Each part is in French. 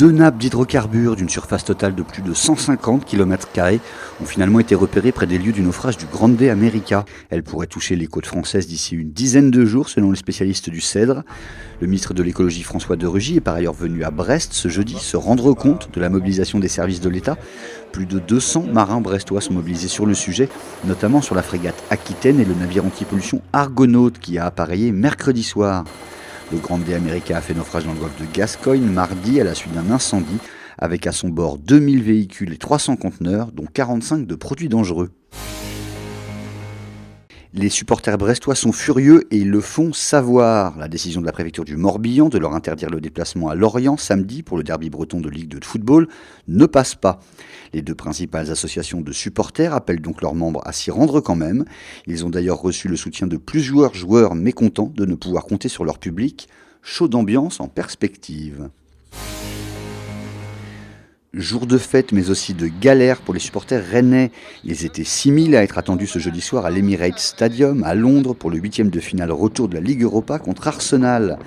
Deux nappes d'hydrocarbures d'une surface totale de plus de 150 km² ont finalement été repérées près des lieux du naufrage du Grande America. Elles pourraient toucher les côtes françaises d'ici une dizaine de jours, selon les spécialistes du CEDRE. Le ministre de l'écologie François de Rugy est par ailleurs venu à Brest ce jeudi se rendre compte de la mobilisation des services de l'État. Plus de 200 marins brestois sont mobilisés sur le sujet, notamment sur la frégate Aquitaine et le navire anti-pollution Argonaute qui a appareillé mercredi soir. Le Grande America a fait naufrage dans le golfe de Gascogne mardi à la suite d'un incendie, avec à son bord 2000 véhicules et 300 conteneurs, dont 45 de produits dangereux. Les supporters brestois sont furieux et ils le font savoir. La décision de la préfecture du Morbihan de leur interdire le déplacement à Lorient samedi pour le derby breton de Ligue 2 de football ne passe pas. Les deux principales associations de supporters appellent donc leurs membres à s'y rendre quand même. Ils ont d'ailleurs reçu le soutien de plusieurs joueurs mécontents de ne pouvoir compter sur leur public. Show d'ambiance en perspective. Jour de fête, mais aussi de galère pour les supporters rennais. Ils étaient 6000 à être attendus ce jeudi soir à l'Emirates Stadium, à Londres, pour le 8e de finale retour de la Ligue Europa contre Arsenal.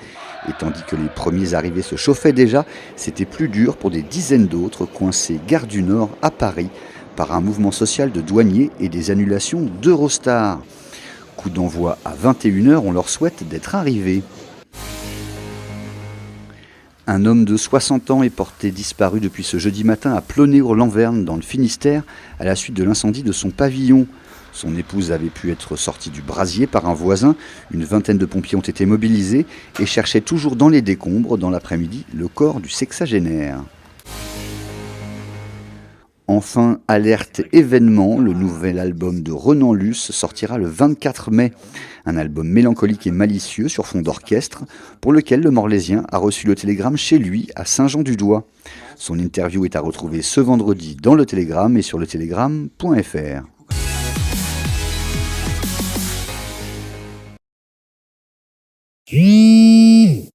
Et tandis que les premiers arrivés se chauffaient déjà, c'était plus dur pour des dizaines d'autres coincés gare du Nord à Paris par un mouvement social de douaniers et des annulations d'Eurostar. Coup d'envoi à 21h, on leur souhaite d'être arrivés. Un homme de 60 ans est porté disparu depuis ce jeudi matin à Plonéour-Lanverne dans le Finistère à la suite de l'incendie de son pavillon. Son épouse avait pu être sortie du brasier par un voisin. Une vingtaine de pompiers ont été mobilisés et cherchaient toujours dans les décombres, dans l'après-midi, le corps du sexagénaire. Enfin, alerte événement, le nouvel album de Renan Luce sortira le 24 mai. Un album mélancolique et malicieux sur fond d'orchestre, pour lequel le Morlaisien a reçu le télégramme chez lui, à Saint-Jean-du-Doigt. Son interview est à retrouver ce vendredi dans le Télégramme et sur letélégramme.fr.